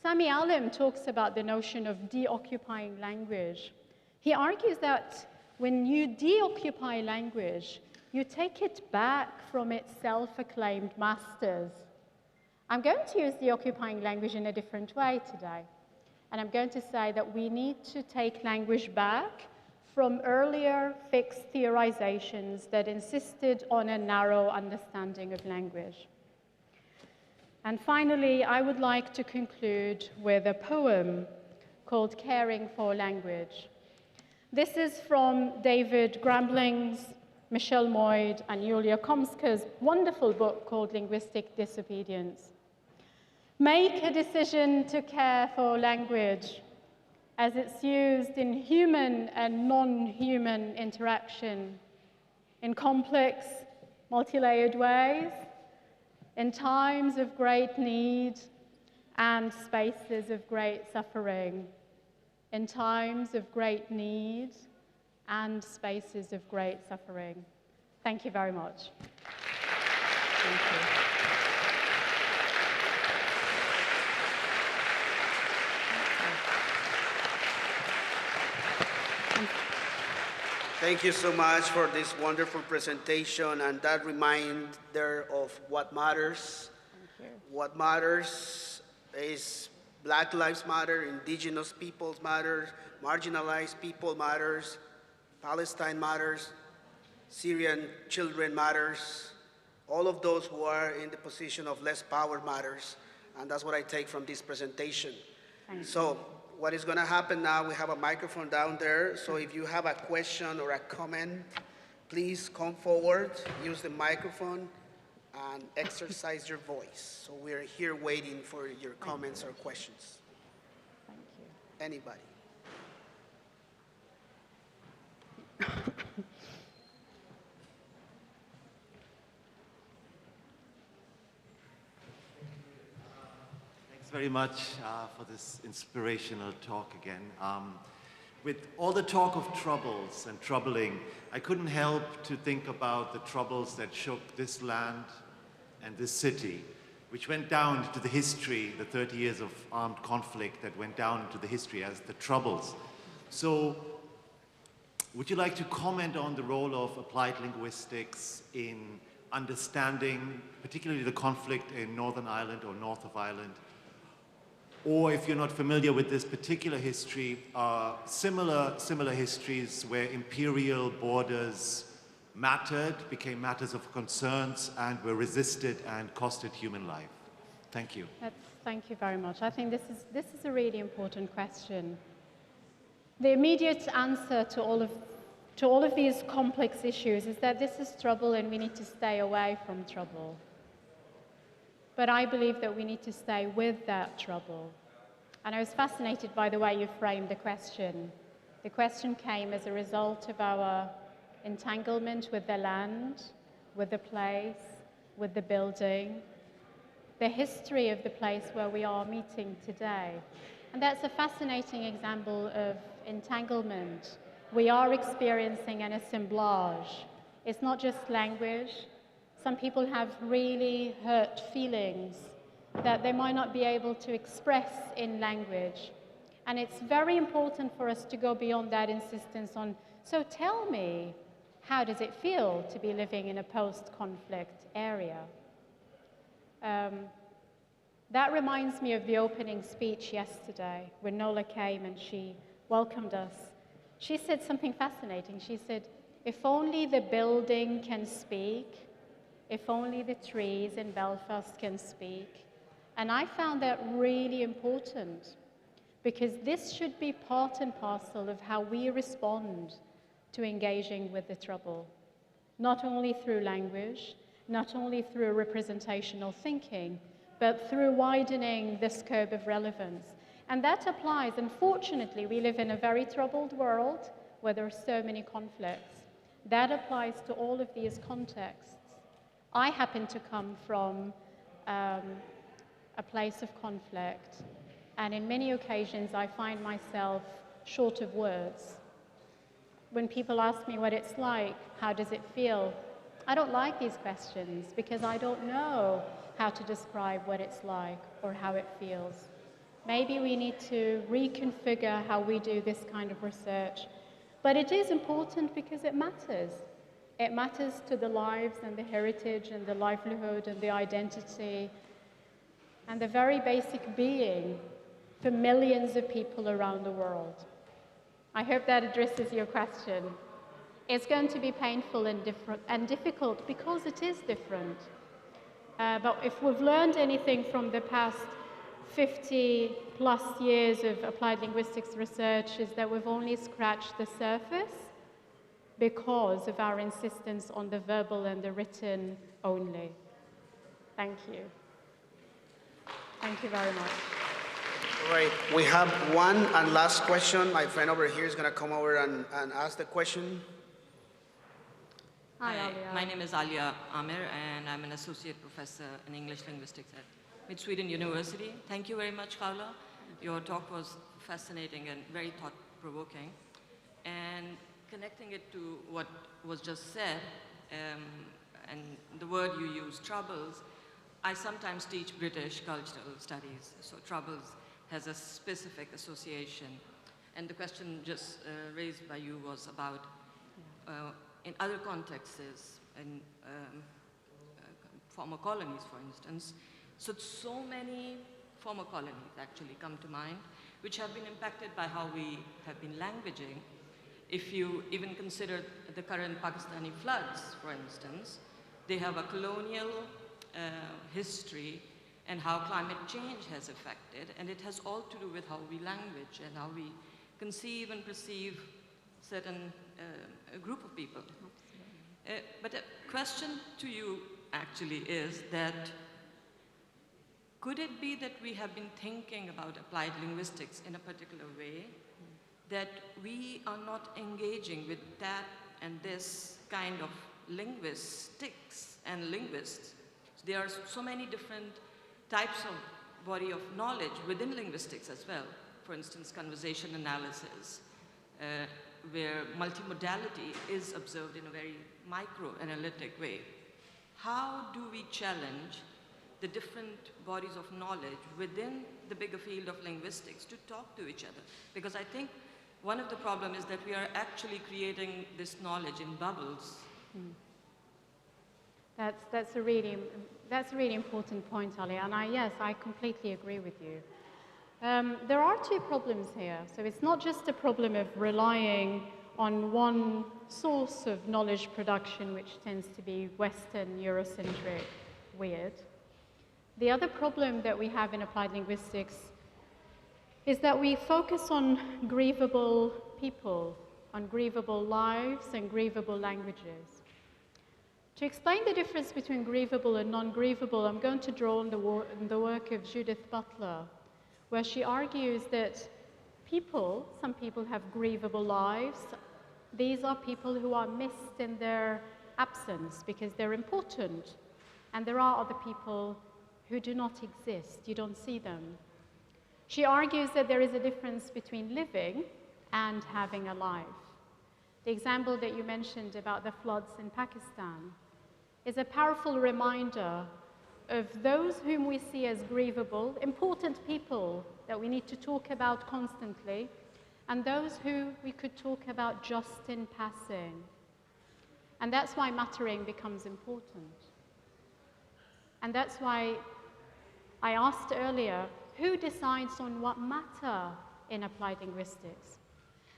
Sami Alim talks about the notion of deoccupying language. He argues that when you deoccupy language, you take it back from its self-acclaimed masters. I'm going to use deoccupying language in a different way today. And I'm going to say that we need to take language back from earlier fixed theorizations that insisted on a narrow understanding of language. And finally, I would like to conclude with a poem called Caring for Language. This is from David Grambling's, Michelle Moyd, and Julia Komska's wonderful book called Linguistic Disobedience. make a decision to care for language as it's used in human and non-human interaction, in complex, multi-layered ways, in times of great need and spaces of great suffering, in times of great need and spaces of great suffering. Thank you very much. Thank you. Thank you so much for this wonderful presentation and that reminder of what matters. Thank you. What matters is Black Lives Matter, Indigenous Peoples Matter, marginalized people matters, Palestine matters, Syrian children matters, all of those who are in the position of less power matters, and that's what I take from this presentation. So what is going to happen now, we have a microphone down there, so if you have a question or a comment, please come forward, use the microphone, and exercise your voice. So we're here waiting for your comments or questions. Thank you. Anybody? Thanks very much for this inspirational talk again. With all the talk of troubles and troubling, I couldn't help to think about the troubles that shook this land and this city, which went down into the history, the 30 years of armed conflict that went down into the history as the Troubles. So, would you like to comment on the role of applied linguistics in understanding, particularly the conflict in Northern Ireland or north of Ireland? Or if you're not familiar with this particular history, similar histories where imperial borders mattered, became matters of concerns, and were resisted and costed human life. Thank you. Thank you very much. I think this is a really important question. The immediate answer to all of these complex issues is that this is trouble and we need to stay away from trouble. But I believe that we need to stay with that trouble. And I was fascinated by the way you framed the question. The question came as a result of our entanglement with the land, with the place, with the building, the history of the place where we are meeting today. And that's a fascinating example of entanglement. We are experiencing an assemblage. It's not just language. Some people have really hurt feelings that they might not be able to express in language. And it's very important for us to go beyond that insistence on, so tell me, how does it feel to be living in a post-conflict area? That reminds me of the opening speech yesterday when Nola came and she welcomed us. She said something fascinating. She said, if only the building can speak, if only the trees in Belfast can speak. And I found that really important because this should be part and parcel of how we respond to engaging with the trouble, not only through language, not only through representational thinking, but through widening the scope of relevance. And that applies, unfortunately, we live in a very troubled world where there are so many conflicts. That applies to all of these contexts. I happen to come from a place of conflict, and in many occasions I find myself short of words. When people ask me what it's like, how does it feel? I don't like these questions because I don't know how to describe what it's like or how it feels. Maybe we need to reconfigure how we do this kind of research. But it is important because it matters. It matters to the lives and the heritage and the livelihood and the identity and the very basic being for millions of people around the world. I hope that addresses your question. It's going to be painful and difficult because it is different. But if we've learned anything from the past 50 plus years of applied linguistics research is that we've only scratched the surface because of our insistence on the verbal and the written only. Thank you. Thank you very much. All right, we have one and last question. My friend over here is going to come over and ask the question. Hi, Hi, Alia. my name is Alia Amir, and I'm an associate professor in English linguistics at Mid-Sweden University. Thank you very much, Khawla. Your talk was fascinating and very thought-provoking. And connecting it to what was just said, and the word you used, troubles, I sometimes teach British cultural studies, so troubles has a specific association. And the question just raised by you was about in other contexts, in former colonies, for instance. So many former colonies actually come to mind, which have been impacted by how we have been languaging. If you even consider the current Pakistani floods, for instance, they have a colonial history and how climate change has affected, and it has all to do with how we language and how we conceive and perceive certain a group of people. But a question to you actually is that could it be that we have been thinking about applied linguistics in a particular way, that we are not engaging with that and this kind of linguistics and linguists? There are so many different types of body of knowledge within linguistics as well. For instance, conversation analysis, where multimodality is observed in a very micro-analytic way. How do we challenge the different bodies of knowledge within the bigger field of linguistics to talk to each other? Because I think one of the problems is that we are actually creating this knowledge in bubbles. That's a really important point, Ali, and yes, I completely agree with you. There are two problems here. So it's not just a problem of relying on one source of knowledge production, which tends to be Western, Eurocentric, weird. The other problem that we have in applied linguistics is that we focus on grievable people, on grievable lives and grievable languages. To explain the difference between grievable and non-grievable, I'm going to draw on the work of Judith Butler, where she argues that some people have grievable lives. These are people who are missed in their absence because they're important. And there are other people who do not exist. You don't see them. She argues that there is a difference between living and having a life. The example that you mentioned about the floods in Pakistan is a powerful reminder of those whom we see as grievable, important people that we need to talk about constantly, and those who we could talk about just in passing. And that's why mattering becomes important. And that's why I asked earlier, who decides on what matter in applied linguistics?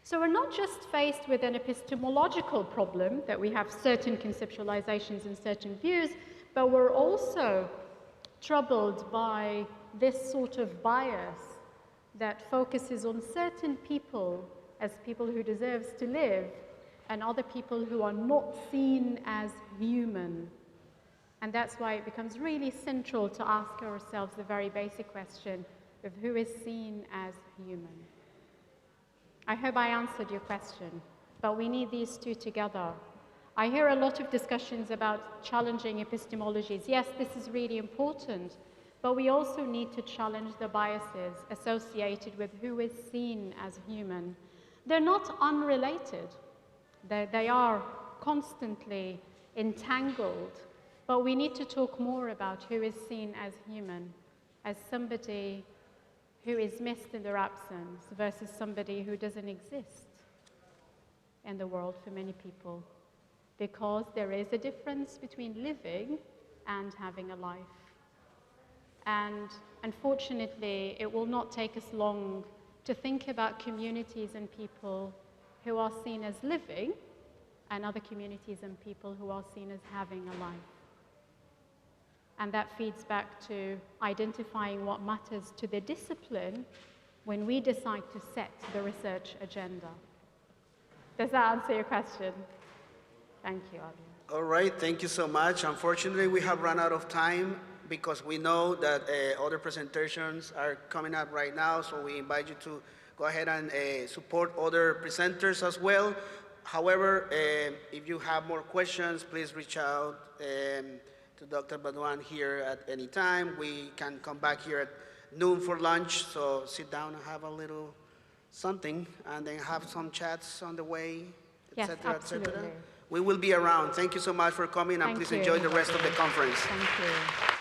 So we're not just faced with an epistemological problem, that we have certain conceptualizations and certain views, but we're also troubled by this sort of bias that focuses on certain people as people who deserve to live and other people who are not seen as human. And that's why it becomes really central to ask ourselves the very basic question of who is seen as human. I hope I answered your question, but we need these two together. I hear a lot of discussions about challenging epistemologies. Yes, this is really important, but we also need to challenge the biases associated with who is seen as human. They're not unrelated. They are constantly entangled, but we need to talk more about who is seen as human, as somebody who is missed in their absence versus somebody who doesn't exist in the world for many people. Because there is a difference between living and having a life. And unfortunately, it will not take us long to think about communities and people who are seen as living and other communities and people who are seen as having a life. And that feeds back to identifying what matters to the discipline when we decide to set the research agenda. Does that answer your question? Thank you, Alia. All right, thank you so much. Unfortunately, we have run out of time. because we know that other presentations are coming up right now, so we invite you to go ahead and support other presenters as well. However, if you have more questions, please reach out to Dr. Badwan here at any time. We can come back here at noon for lunch, so sit down and have a little something, and then have some chats on the way, Yes, etc., etc. absolutely. We will be around. Thank you so much for coming, and Thank please you. enjoy the rest of the conference. Thank you.